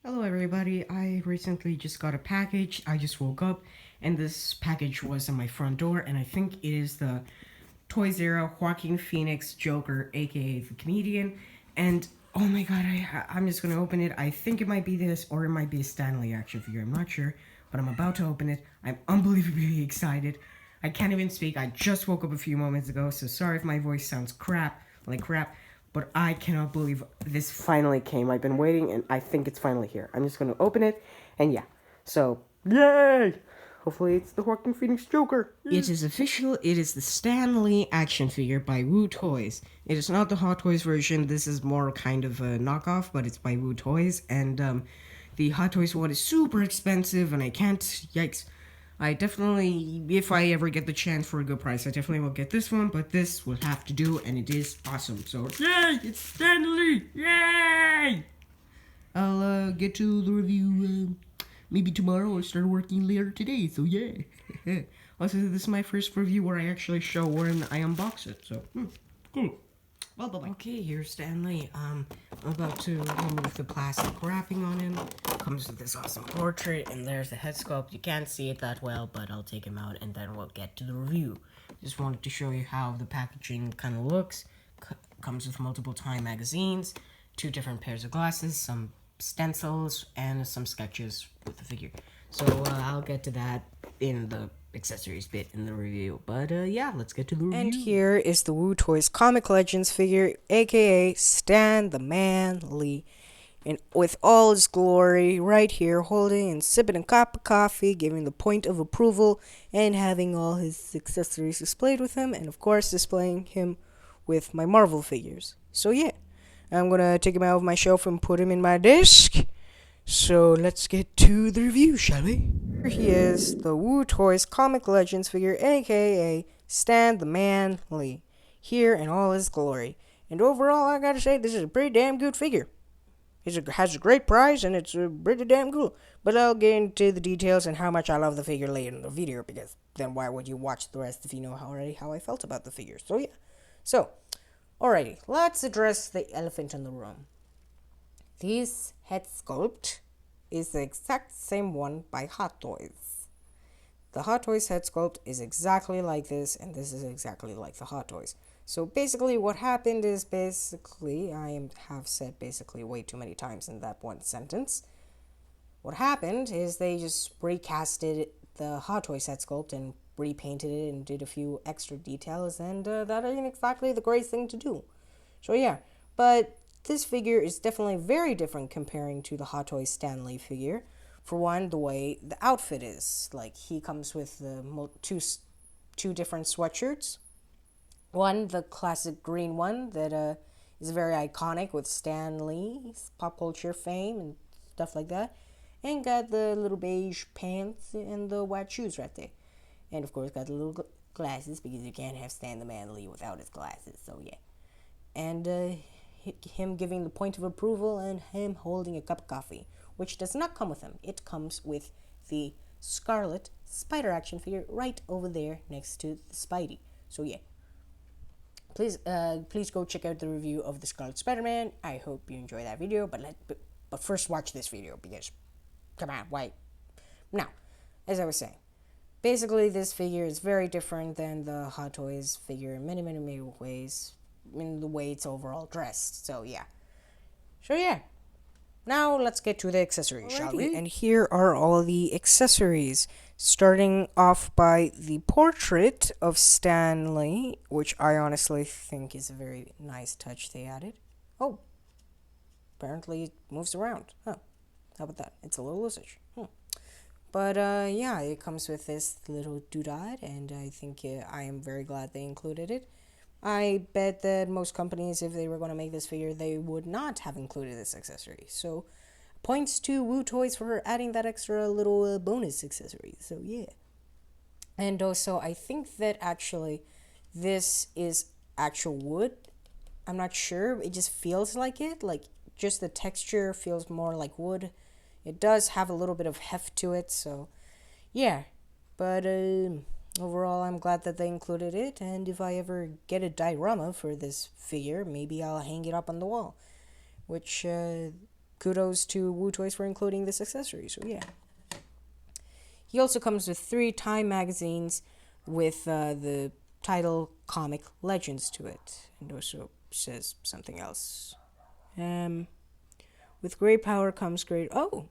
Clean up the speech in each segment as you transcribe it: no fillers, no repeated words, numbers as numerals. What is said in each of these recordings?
Hello everybody, I recently just got a package. I just woke up and this package was on my front door and I think it is the Toys Era Joaquin Phoenix Joker, aka the comedian. And oh my god, I'm just gonna open it. I think it might be this or it might be a Stanley action figure, I'm not sure. But I'm about to open it. I'm unbelievably excited. I can't even speak. I just woke up a few moments ago, so sorry if my voice sounds crap. But I cannot believe this finally came. I've been waiting, and I think it's finally here. I'm just gonna open it, and yeah. So, yay! Hopefully it's the Joaquin Phoenix Joker. It is official. It is the Stanley action figure by Woo Toys. It is not the Hot Toys version. This is more kind of a knockoff, but it's by Woo Toys. And the Hot Toys one is super expensive, and I can't. Yikes. I definitely, if I ever get the chance for a good price, I definitely will get this one, but this will have to do, and it is awesome. So, yay! It's Stanley! Yay! I'll get to the review maybe tomorrow or start working later today, so yeah. Also, this is my first review where I actually show when I unbox it, so cool. Well, bye-bye. Okay, here's Stanley. I'm about to remove the plastic wrapping on him. Comes with this awesome portrait, and there's the head sculpt. You can't see it that well, but I'll take him out, and then we'll get to the review. Just wanted to show you how the packaging kind of looks. Comes with multiple Time magazines, 2 different pairs of glasses, some stencils, and some sketches with the figure. So I'll get to that in the accessories bit in the review. But yeah, let's get to the review. And here is the Woo Toys Comic Legends figure, aka Stan the Man Lee. And with all his glory, right here, holding and sipping a cup of coffee, giving the point of approval, and having all his accessories displayed with him, and of course, displaying him with my Marvel figures. So, yeah, I'm gonna take him out of my shelf and put him in my desk. So, let's get to the review, shall we? Here he is, the Woo Toys Comic Legends figure, aka Stan the Man Lee, here in all his glory. And overall, I gotta say, this is a pretty damn good figure. It has a great price and it's pretty damn cool. But I'll get into the details and how much I love the figure later in the video, because then why would you watch the rest if you know already how I felt about the figure? So yeah. So, alrighty, let's address the elephant in the room. This head sculpt is the exact same one by Hot Toys. The Hot Toys head sculpt is exactly like this, and this is exactly like the Hot Toys. So basically what happened is I have said basically way too many times in that one sentence. What happened is they just recasted the Hot Toys head sculpt and repainted it and did a few extra details, and that ain't exactly the great thing to do. So yeah, but this figure is definitely very different comparing to the Hot Toys Stanley figure. For one, the way the outfit is. Like, he comes with two different sweatshirts. One, the classic green one that is very iconic with Stan Lee's pop culture fame and stuff like that. And got the little beige pants and the white shoes right there. And of course, got the little glasses, because you can't have Stan the Man Lee without his glasses, so yeah. And him giving the point of approval and him holding a cup of coffee, which does not come with him. It comes with the Scarlet Spider action figure right over there next to the Spidey. So yeah. Please go check out the review of the Scarlet Spider-Man. I hope you enjoy that video, but first watch this video, because, come on, wait. Now, as I was saying, basically this figure is very different than the Hot Toys figure in many ways, in the way it's overall dressed. So yeah. Now let's get to the accessories, shall we? And here are all the accessories. Starting off by the portrait of Stanley, which I honestly think is a very nice touch they added. Oh, apparently it moves around. Huh. How about that? It's a little usage. But yeah, it comes with this little doodad, and I think I am very glad they included it. I bet that most companies, if they were going to make this figure, they would not have included this accessory. So, points to Woo Toys for adding that extra little bonus accessory. So, yeah. And also, I think that actually this is actual wood. I'm not sure. It just feels like it. Like, just the texture feels more like wood. It does have a little bit of heft to it. So, yeah. But, overall, I'm glad that they included it, and if I ever get a diorama for this figure, maybe I'll hang it up on the wall, which kudos to Woo Toys for including this accessory. So yeah. He also comes with 3 Time magazines with the title Comic Legends to it, and also says something else. With great power comes great. Oh,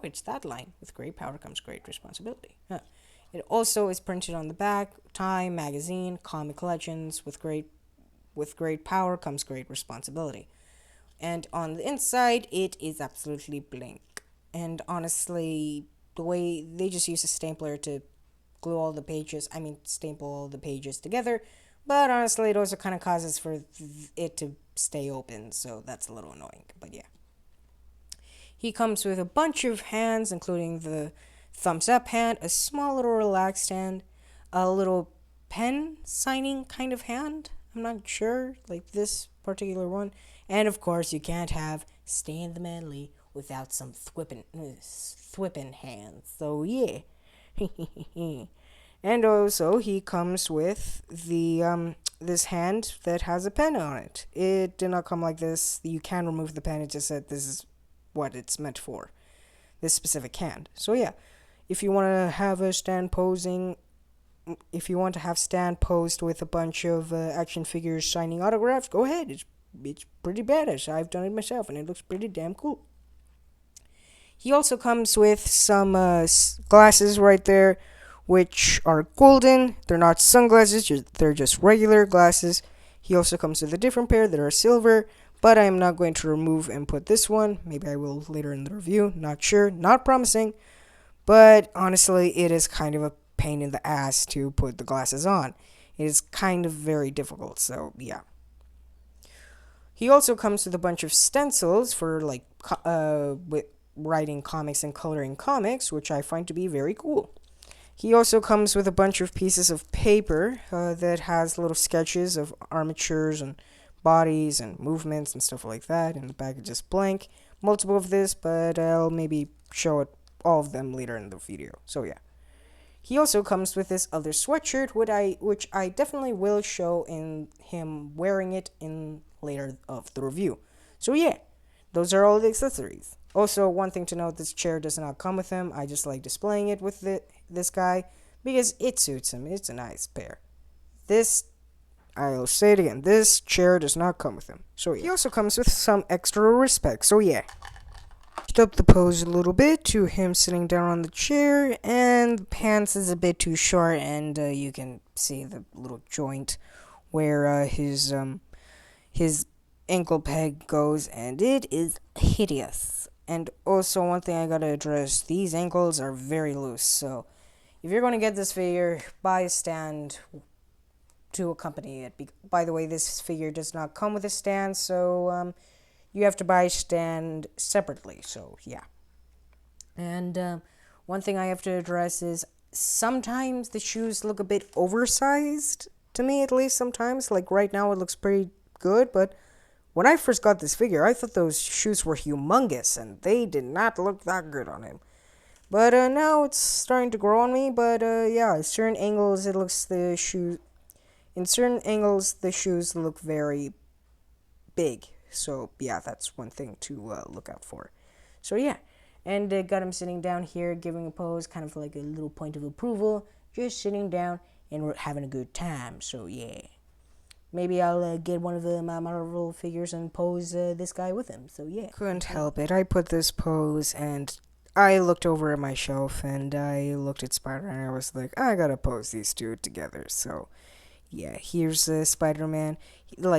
it's that line. With great power comes great responsibility. Huh. It also is printed on the back. Time magazine, Comic Legends. With great power comes great responsibility. And on the inside, it is absolutely blank. And honestly, the way they just use a stapler to glue all the pages, staple all the pages together. But honestly, it also kind of causes for it to stay open, so that's a little annoying. But yeah. He comes with a bunch of hands, including the thumbs up hand, a small little relaxed hand, a little pen signing kind of hand. I'm not sure, like this particular one. And of course, you can't have Stan the Manly without some thwippin' hands. So yeah. And also, he comes with the this hand that has a pen on it. It did not come like this. You can remove the pen. It just said this is what it's meant for, this specific hand. So yeah, if you want to have Stan posed with a bunch of action figures signing autographs, go ahead. It's pretty badass. I've done it myself, and it looks pretty damn cool. He also comes with some glasses right there, which are golden. They're not sunglasses, they're just regular glasses. He also comes with a different pair that are silver, but I'm not going to remove and put this one. Maybe I will later in the review. Not sure, not promising. But honestly, it is kind of a pain in the ass to put the glasses on. It is kind of very difficult, so yeah. He also comes with a bunch of stencils for with writing comics and coloring comics, which I find to be very cool. He also comes with a bunch of pieces of paper that has little sketches of armatures and bodies and movements and stuff like that. And the back is just blank. Multiple of this, but I'll maybe show all of them later in the video. So yeah. He also comes with this other sweatshirt, which I definitely will show in him wearing it in later of the review. So yeah, those are all the accessories. Also, one thing to note, this chair does not come with him. I just like displaying it with this guy because it suits him. It's a nice pair. I'll say it again, this chair does not come with him. So yeah. He also comes with some extra respect. So yeah. Up the pose a little bit to him sitting down on the chair, and the pants is a bit too short, and you can see the little joint where his ankle peg goes, and it is hideous. And also, one thing I gotta address, these ankles are very loose, so if you're gonna get this figure, buy a stand to accompany it. By the way, this figure does not come with a stand, so you have to buy a stand separately, so yeah. And one thing I have to address is sometimes the shoes look a bit oversized, to me at least sometimes. Like right now it looks pretty good, but when I first got this figure, I thought those shoes were humongous, and they did not look that good on him. But now it's starting to grow on me, but yeah, in certain angles the shoes look very big. So, yeah, that's one thing to look out for. So, yeah. And got him sitting down here, giving a pose, kind of like a little point of approval. Just sitting down, and we're having a good time. So, yeah. Maybe I'll get one of my Marvel figures and pose this guy with him. So, yeah. Couldn't help it. I put this pose, and I looked over at my shelf, and I looked at Spider, and I was like, I gotta pose these two together. So, yeah, here's Spider-Man.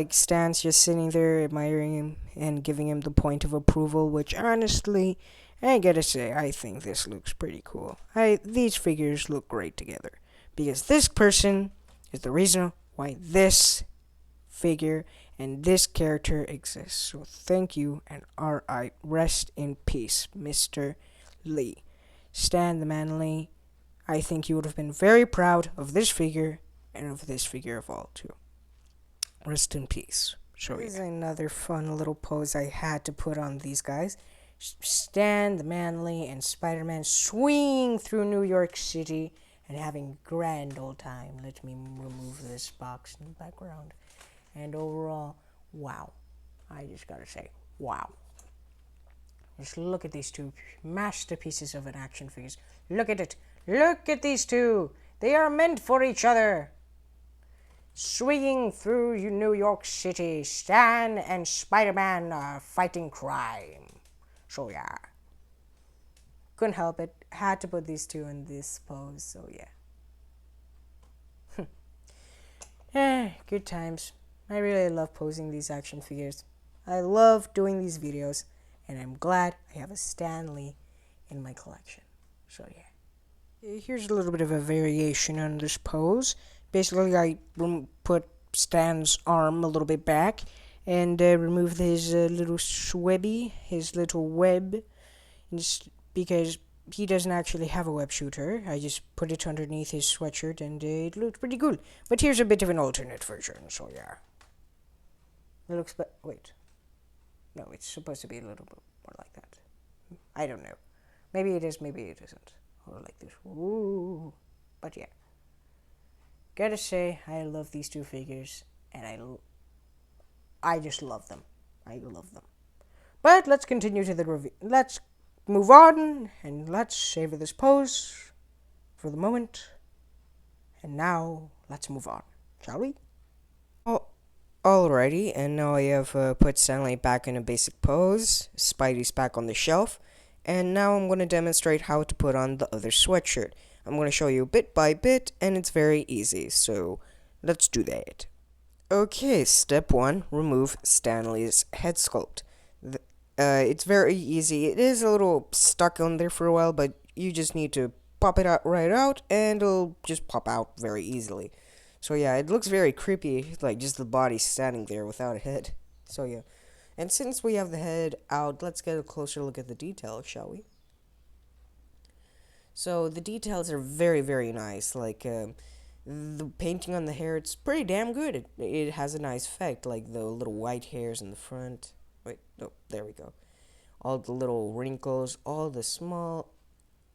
Stan's just sitting there admiring him and giving him the point of approval, which honestly, I gotta say, I think this looks pretty cool. These figures look great together. Because this person is the reason why this figure and this character exists. So thank you, and R.I. Rest in peace, Mr. Lee. Stan the Manly, I think you would have been very proud of this figure and of this figure of all, too. Rest in peace. So here's another fun little pose I had to put on these guys. Stan the Manly and Spider-Man swinging through New York City and having a grand old time. Let me remove this box in the background. And overall, wow. I just gotta say, wow. Just look at these two masterpieces of an action figures. Look at it. Look at these two. They are meant for each other. Swinging through New York City, Stan and Spider-Man are fighting crime. So yeah. Couldn't help it. Had to put these two in this pose, so yeah. Good times. I really love posing these action figures. I love doing these videos, and I'm glad I have a Stanley in my collection. So yeah. Here's a little bit of a variation on this pose. Basically, I put Stan's arm a little bit back and remove his little swebby, his little web, because he doesn't actually have a web shooter. I just put it underneath his sweatshirt and it looked pretty cool. But here's a bit of an alternate version, so yeah. It looks wait. No, it's supposed to be a little bit more like that. I don't know. Maybe it is, maybe it isn't. Or like this. Ooh. But yeah. Gotta say, I love these two figures, and I just love them. I love them. But let's continue to the review. Let's move on, and let's savor this pose for the moment. And now, let's move on, shall we? Oh, alrighty, and now I have put Stanley back in a basic pose. Spidey's back on the shelf. And now I'm going to demonstrate how to put on the other sweatshirt. I'm going to show you bit by bit, and it's very easy, so let's do that. Okay, step 1, remove Stanley's head sculpt. It's very easy. It is a little stuck on there for a while, but you just need to pop it out right out, and it'll just pop out very easily. So yeah, it looks very creepy, like just the body standing there without a head. So yeah. And since we have the head out, let's get a closer look at the details, shall we? So the details are very, very nice. Like the painting on the hair, it's pretty damn good. It has a nice effect, like the little white hairs in the front. Wait, no, there we go. All the little wrinkles, all the small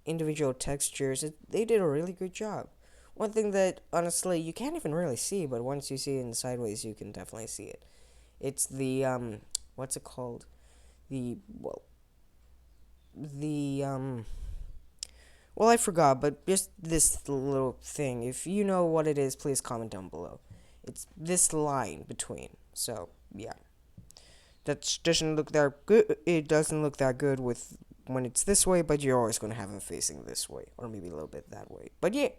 individual textures. They did a really good job. One thing that, honestly, you can't even really see, but once you see it in sideways, you can definitely see it. It's the, what's it called? Well, I forgot, but just this little thing. If you know what it is, please comment down below. It's this line between. So, yeah. That doesn't look that good. It doesn't look that good when it's this way, but you're always going to have it facing this way. Or maybe a little bit that way. But yeah,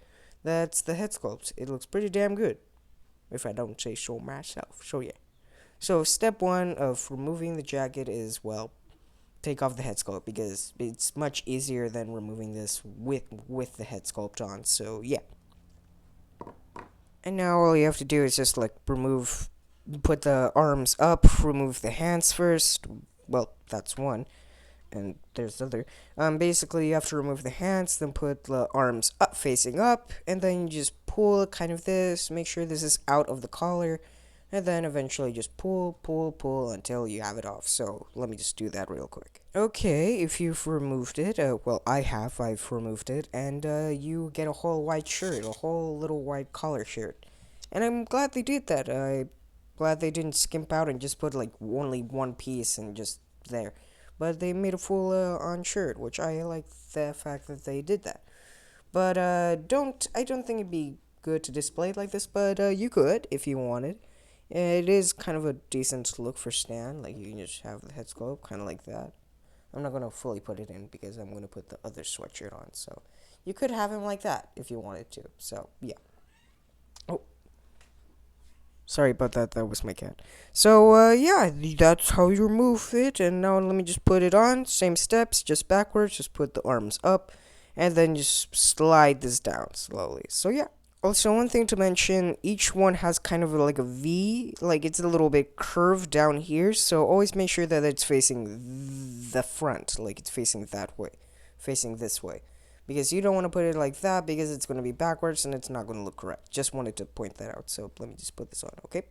that's the head sculpt. It looks pretty damn good. If I don't say so myself. So, yeah. So, step 1 of removing the jacket is, well, take off the head sculpt, because it's much easier than removing this with the head sculpt on. So yeah. And now all you have to do is just like put the arms up, remove the hands first. Well, that's one, and there's the other. Basically you have to remove the hands, then put the arms up, facing up, and then you just pull kind of this, make sure this is out of the collar. And then eventually just pull until you have it off. So let me just do that real quick. Okay, if you've removed it, well, I've removed it, and you get a whole white shirt, a whole little white collar shirt. And I'm glad they did that. I'm glad they didn't skimp out and just put like only one piece and just there. But they made a full on shirt, which I like the fact that they did that. But I don't think it'd be good to display it like this, but you could if you wanted. It is kind of a decent look for Stan, like you can just have the head sculpt, kind of like that. I'm not going to fully put it in because I'm going to put the other sweatshirt on, so you could have him like that if you wanted to, so yeah. Oh, sorry about that, that was my cat. So, yeah, that's how you remove it, and now let me just put it on, same steps, just backwards, just put the arms up, and then just slide this down slowly, so yeah. Also, one thing to mention, each one has kind of like a V, like it's a little bit curved down here, so always make sure that it's facing the front, like it's facing that way, facing this way. Because you don't want to put it like that, because it's going to be backwards and it's not going to look correct. Just wanted to point that out, so let me just put this on, okay?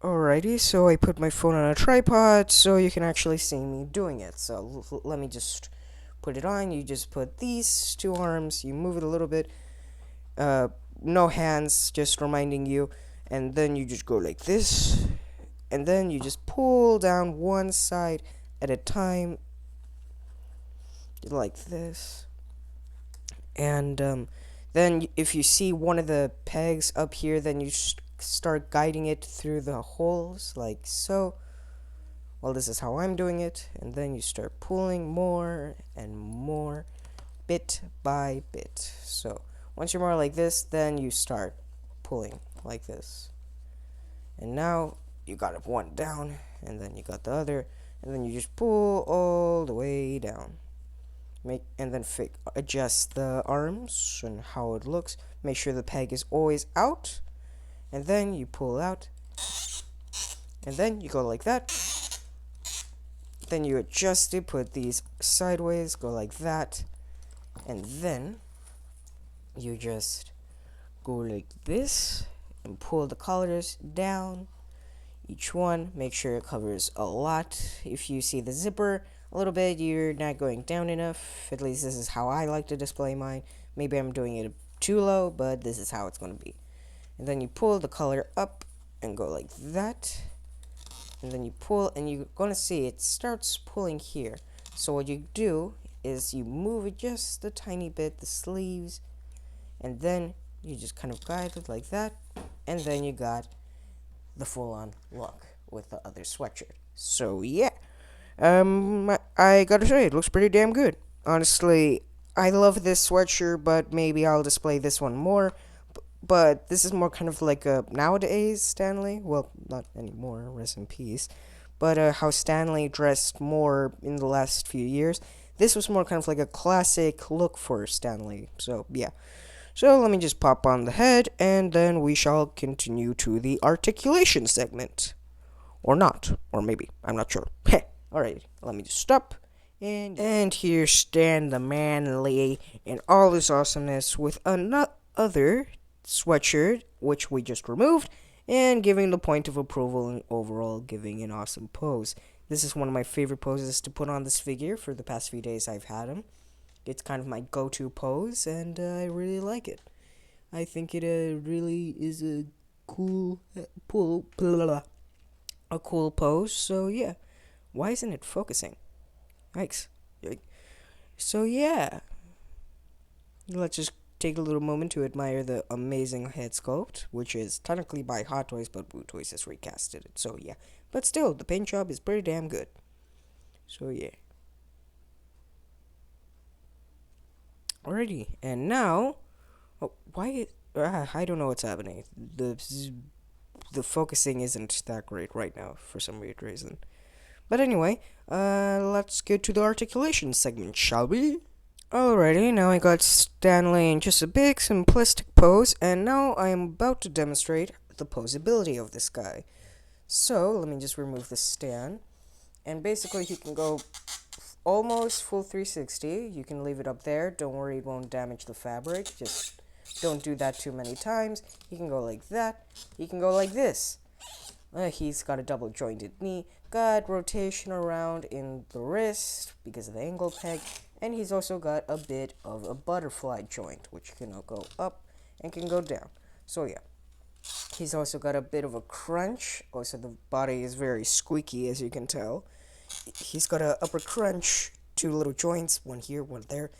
Alrighty, so I put my phone on a tripod, so you can actually see me doing it. So let me just put it on, you just put these two arms, you move it a little bit, no hands, just reminding you, and then you just go like this, and then you just pull down one side at a time, like this. And then if you see one of the pegs up here, then you start guiding it through the holes like so. Well, this is how I'm doing it. And then you start pulling more and more, bit by bit. So once you're more like this, then you start pulling like this. And now you got one down, and then you got the other, and then you just pull all the way down. And then adjust the arms and how it looks. Make sure the peg is always out, and then you pull out, and then you go like that. Then you adjust it, put these sideways, go like that, and then you just go like this and pull the collars down. Each one, make sure it covers a lot. If you see the zipper a little bit, you're not going down enough. At least this is how I like to display mine. Maybe I'm doing it too low, but this is how it's going to be. And then you pull the collar up and go like that. And then you pull, and you're going to see it starts pulling here. So what you do is you move it just a tiny bit, the sleeves, and then you just kind of guide it like that. And then you got the full-on look with the other sweatshirt. So yeah, I gotta say, it looks pretty damn good. Honestly, I love this sweatshirt, but maybe I'll display this one more. But this is more kind of like a nowadays Stanley. Well, not anymore, rest in peace. But how Stanley dressed more in the last few years. This was more kind of like a classic look for Stanley. So yeah. So let me just pop on the head, and then we shall continue to the articulation segment. Or not. Or maybe. I'm not sure. Alright, let me just stop. And here Stan the Manly in all his awesomeness with another sweatshirt, which we just removed, and giving the point of approval and overall giving an awesome pose. This is one of my favorite poses to put on this figure for the past few days I've had him. It's kind of my go-to pose, and I really like it. I think it really is a cool pose. So yeah, why isn't it focusing? Yikes. So yeah, let's just take a little moment to admire the amazing head sculpt, which is technically by Hot Toys, but Blue Toys has recasted it. So yeah, but still, the paint job is pretty damn good. So yeah. Alrighty, and now, I don't know what's happening. The focusing isn't that great right now for some weird reason. But anyway, let's get to the articulation segment, shall we? Alrighty, now I got Stanley in just a big simplistic pose, and now I am about to demonstrate the posability of this guy. So, let me just remove the stand, and basically he can go almost full 360. You can leave it up there. Don't worry, it won't damage the fabric. Just don't do that too many times. He can go like that. He can go like this. He's got a double jointed knee. Got rotation around in the wrist because of the angle peg. And he's also got a bit of a butterfly joint, which can go up and can go down. So yeah. He's also got a bit of a crunch. Also, the body is very squeaky, as you can tell. He's got a upper crunch, two little joints, one here, one there,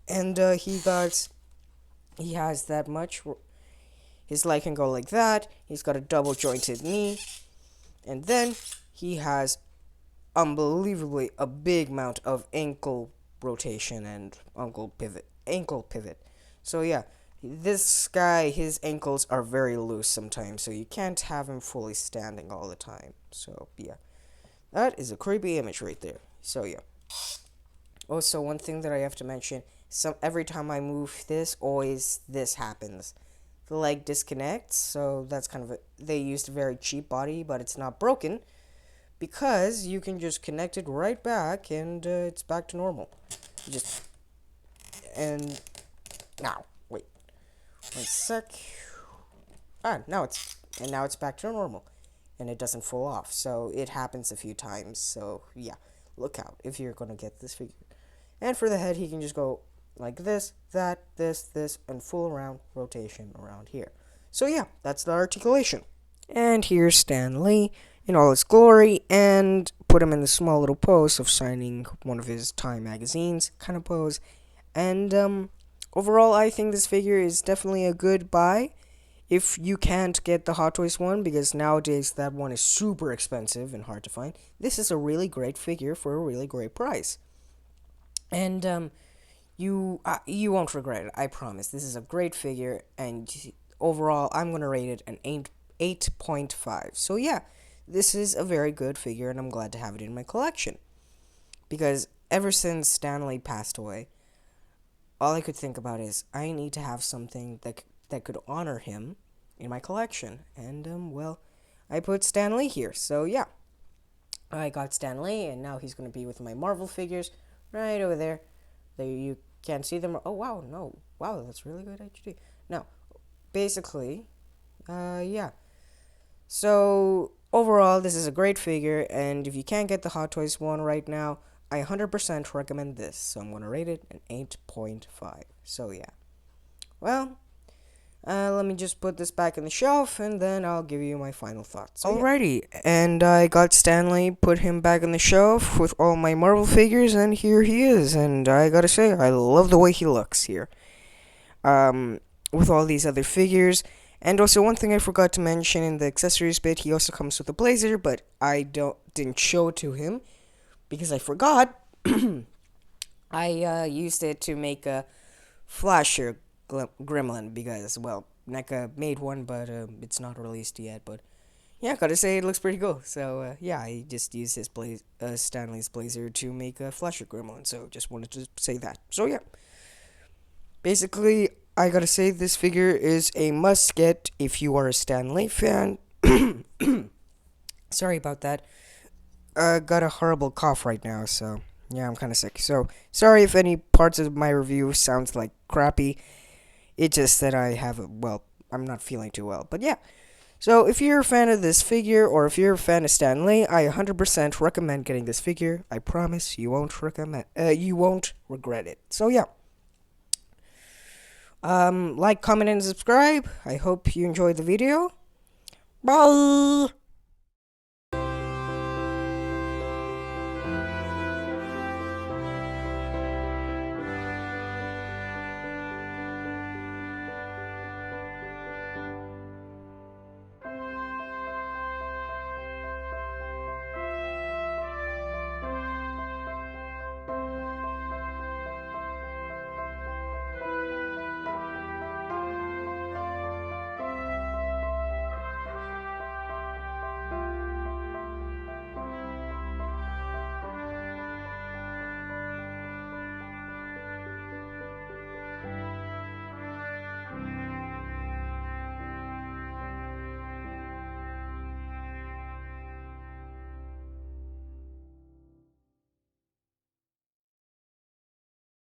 and he has that much. His leg can go like that. He's got a double jointed knee, and then he has unbelievably a big amount of ankle rotation and ankle pivot. So yeah, this guy, his ankles are very loose sometimes, so you can't have him fully standing all the time. So yeah. That is a creepy image right there. So yeah. Also, one thing that I have to mention, every time I move this, always this happens. The leg disconnects, so that's kind of they used a very cheap body, but it's not broken, because you can just connect it right back, and it's back to normal. Now, wait. 1 sec. Now it's back to normal. And it doesn't fall off, so it happens a few times. So yeah, look out if you're gonna get this figure. And for the head, he can just go like this, that, this, and full around rotation around here. So yeah, that's the articulation. And here's Stanley in all its glory and put him in the small little pose of signing one of his Time magazines kind of pose. And overall, I think this figure is definitely a good buy if you can't get the Hot Toys one, because nowadays that one is super expensive and hard to find. This is a really great figure for a really great price. And you won't regret it, I promise. This is a great figure, and overall, I'm gonna rate it an 8.5. So yeah, this is a very good figure, and I'm glad to have it in my collection. Because ever since Stanley passed away, all I could think about is I need to have something that could honor him in my collection. And well, I put Stanley here. So yeah, I got Stanley, and now he's gonna be with my Marvel figures right over there. There, you can't see them. Oh wow, no, wow, that's really good HD. Now, basically, yeah. So overall, this is a great figure, and if you can't get the Hot Toys one right now, I 100% recommend this. So I'm gonna rate it an 8.5. So yeah. Well, let me just put this back in the shelf, and then I'll give you my final thoughts. So, alrighty, and I got Stanley, put him back on the shelf with all my Marvel figures, and here he is. And I gotta say, I love the way he looks here. With all these other figures. And also, one thing I forgot to mention in the accessories bit, he also comes with a blazer, but I didn't show it to him because I forgot. I used it to make a flasher gremlin because, well, NECA made one, but it's not released yet. But yeah, gotta say it looks pretty cool. So yeah, I just used his Stanley's blazer to make a flasher gremlin. So just wanted to say that. So yeah, basically, I gotta say this figure is a must get if you are a Stanley fan. Sorry about that. Got a horrible cough right now, so yeah, I'm kind of sick. So sorry if any parts of my review sounds like crappy. It's just that I'm not feeling too well. But yeah. So if you're a fan of this figure, or if you're a fan of Stanley, I 100% recommend getting this figure. I promise you won't regret it. So yeah. Like, comment, and subscribe. I hope you enjoyed the video. Bye!